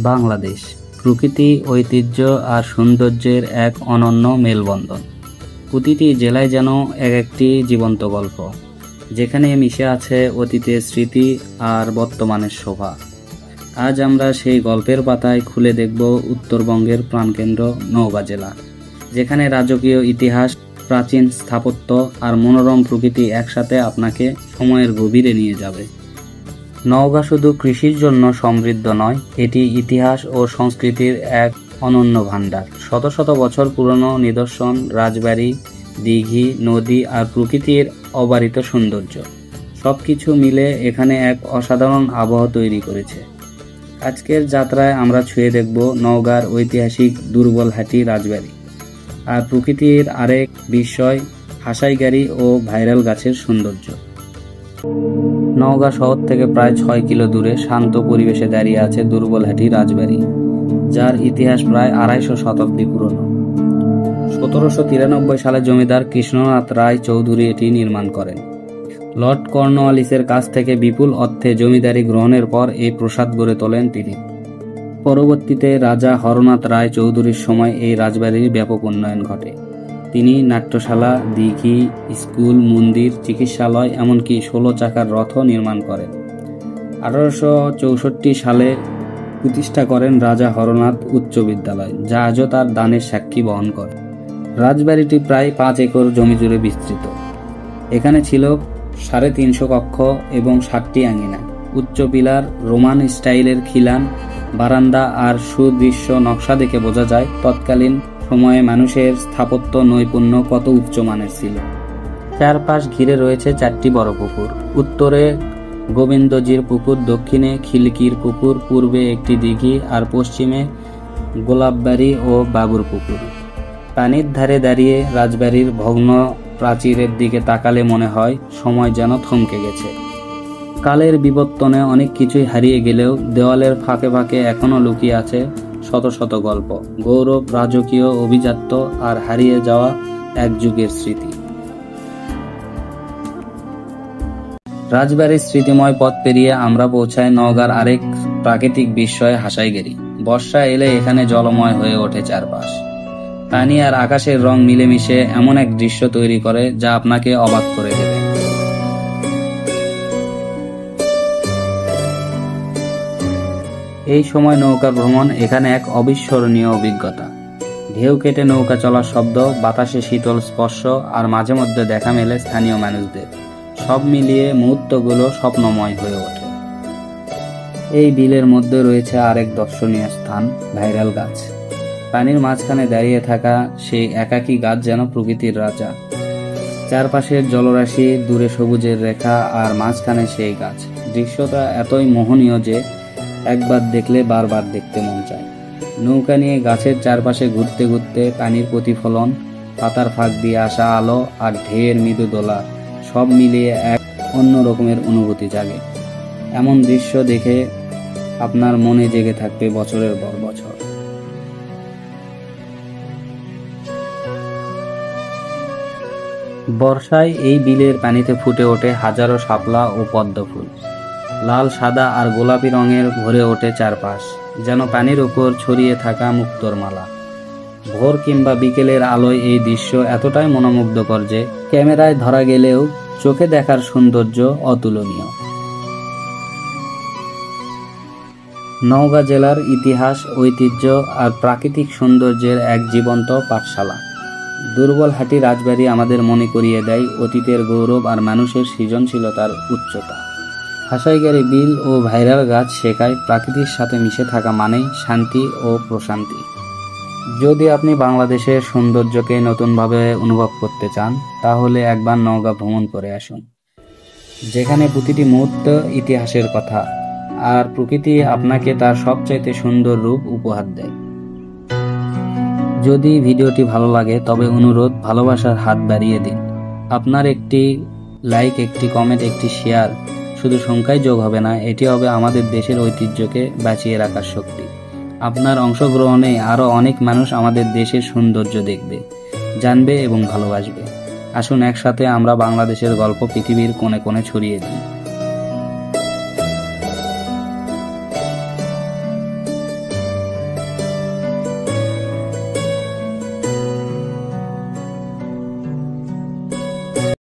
বাংলাদেশ প্রকৃতি, ঐতিহ্য আর সৌন্দর্যের এক অনন্য মেলবন্ধন। প্রতিটি জেলায় যেন এক একটি জীবন্ত গল্প, যেখানে মিশে আছে অতীতের স্মৃতি আর বর্তমানের শোভা। আজ আমরা সেই গল্পের পাতায় খুলে দেখব উত্তরবঙ্গের প্রাণকেন্দ্র নওগাঁ জেলা, যেখানে রাজকীয় ইতিহাস, প্রাচীন স্থাপত্য আর মনোরম প্রকৃতি একসাথে আপনাকে সময়ের গভীরে নিয়ে যাবে। নওগাঁ শুধু কৃষির জন্য সমৃদ্ধ নয়, এটি ইতিহাস ও সংস্কৃতির এক অনন্য ভাণ্ডার। শত শত বছর পুরনো নিদর্শন, রাজবাড়ি, দিঘি, নদী আর প্রকৃতির অবারিত সৌন্দর্য সব কিছু মিলে এখানে এক অসাধারণ আবহাওয়া তৈরি করেছে। আজকের যাত্রায় আমরা ছুঁয়ে দেখব নওগাঁর ঐতিহাসিক দুর্বলহাটি রাজবাড়ি আর প্রকৃতির আরেক বিস্ময় হাসাইগাড়ি ও ভাইরাল গাছের সৌন্দর্য। নওগাঁ শহর থেকে প্রায় 6 কিলো দূরে শান্ত পরিবেশে দাঁড়িয়ে আছে দুর্বলহাটি রাজবাড়ি, যার ইতিহাস প্রায় 250 শতাব্দী পুরনো। 1793 সালে জমিদার কৃষ্ণনাথ রায় চৌধুরী এটি নির্মাণ করেন। লর্ড কর্নওয়ালিসের কাছ থেকে বিপুল অর্থে জমিদারি গ্রহণের পর এই প্রাসাদ গড়ে তোলেন তিনি। পরবর্তীতে রাজা হরনাথ রায় চৌধুরীর সময় এই রাজবাড়ির ব্যাপক উন্নয়ন ঘটে। তিনি নাট্যশালা, দিঘি, স্কুল, মন্দির, চিকিৎসালয়, এমনকি 16 চাকার রথও নির্মাণ করেন। 1864 সালে প্রতিষ্ঠা করেন রাজা হরনাথ উচ্চ বিদ্যালয়, যা আজও তার দানের সাক্ষী বহন করে। রাজবাড়িটি প্রায় 5 একর জমি জুড়ে বিস্তৃত। এখানে ছিল 350 কক্ষ এবং 7টি আঙিনা, উচ্চ পিলার, রোমান স্টাইলের খিলান, বারান্দা আর সুদৃশ্য নকশা দেখে বোঝা যায় তৎকালীন সময়ে মানুষের স্থাপত্য নৈপুণ্য কত উচ্চমানের ছিল। চারপাশ ঘিরে রয়েছে 4টি বড় পুকুর। উত্তরে গোবিন্দজির পুকুর, দক্ষিণে খিলকির পুকুর, পূর্বে একটি দিঘি আর পশ্চিমে গোলাপবাড়ি ও বাবুর পুকুর। পানির ধারে দাঁড়িয়ে রাজবাড়ির ভগ্ন প্রাচীরের দিকে তাকালে মনে হয় সময় যেন থমকে গেছে। কালের বিবর্তনে অনেক কিছুই হারিয়ে গেলেও দেওয়ালের ফাঁকে ফাঁকে এখনো লুকিয়ে আছে শত শত গল্প, গৌরব, রাজকীয় অভিজাত্য আর হারিয়ে যাওয়া এক যুগের স্মৃতি। রাজবাড়ির স্মৃতিময় পথ পেরিয়ে আমরা পৌঁছাই নওগাঁর আরেক প্রাকৃতিক বিস্ময় হাসাইগাড়ি। বর্ষা এলে এখানে জলময় হয়ে ওঠে চারপাশ। পানি আর আকাশের রং মিলেমিশে এমন এক দৃশ্য তৈরি করে যা আপনাকে অবাক করে দেবে। এই সময় নৌকা ভ্রমণ এখানে এক অবিস্মরণীয় অভিজ্ঞতা। ঢেউ কেটে নৌকা চলার শব্দ, বাতাসে শীতল স্পর্শ আর মাঝে মধ্যে দেখা মেলে স্থানীয় মানুষদের, সব মিলিয়ে মুহূর্তগুলো স্বপ্নময় হয়ে ওঠে। এই বিলের মধ্যে রয়েছে আরেক দর্শনীয় স্থান, ভাইরাল গাছ। পানির মাঝখানে দাঁড়িয়ে থাকা সেই একাকী গাছ যেন প্রকৃতির রাজা। চারপাশের জলরাশি, দূরে সবুজের রেখা আর মাঝখানে সেই গাছ। দৃশ্যটা এতই মোহনীয় যে একবার দেখলে বারবার দেখতে মন চায়। নৌকা নিয়ে গাছের চারপাশে ঘুরতে ঘুরতে পানির প্রতিফলন, পাতার ফাঁক দিয়ে আসা আলো আর ঢেউয়ের মৃদু দোলা, সব মিলিয়ে এক অন্য রকমের অনুভূতি জাগে। এমন দৃশ্য দেখে আপনার মনে জেগে থাকবে বছরের পর বছর। বর্ষায় এই বিলের পানিতে ফুটে ওঠে হাজারো শাপলা ও পদ্ম ফুল। লাল, সাদা আর গোলাপি রঙের ভরে ওঠে চারপাশ, যেন পানির উপর ছড়িয়ে থাকা মুক্তোর মালা। ভোর কিংবা বিকেলের আলোয় এই দৃশ্য এতটাই মনোমুগ্ধকর যে ক্যামেরায় ধরা গেলেও চোখে দেখার সৌন্দর্য অতুলনীয়। নওগাঁ জেলার ইতিহাস, ঐতিহ্য আর প্রাকৃতিক সৌন্দর্যের এক জীবন্ত পাঠশালা। দুর্বলহাটি রাজবাড়ি আমাদের মনে করিয়ে দেয় অতীতের গৌরব আর মানুষের সৃজনশীলতার উচ্চতা। হাসাইগাড়ি বিল ও ভাইরাল গাছ শেখায় প্রকৃতির সাথে মিশে থাকা মানেই শান্তি ও প্রশান্তি। যদি আপনি বাংলাদেশের সৌন্দর্যকে নতুনভাবে অনুভব করতে চান, তাহলে একবার নওগাঁ ভ্রমণ করে আসুন, যেখানে প্রতিটি মুহূর্ত ইতিহাসের কথা আর প্রকৃতি আপনাকে তার সবচাইতে সুন্দর রূপ উপহার দেয়। যদি ভিডিওটি ভালো লাগে তবে অনুরোধ, ভালোবাসার হাত বাড়িয়ে দিন। আপনার একটি লাইক, একটি কমেন্ট, একটি শেয়ার শুধু সংখ্যায় যোগ হবে না, এটি হবে আমাদের দেশের ঐতিহ্যকে বাঁচিয়ে রাখার শক্তি। আপনার অংশগ্রহণে আরও অনেক মানুষ আমাদের দেশের সৌন্দর্য দেখবে, জানবে এবং ভালোবাসবে। আসুন একসাথে আমরা বাংলাদেশের গল্প পৃথিবীর কোণে কোণে ছড়িয়ে দিই।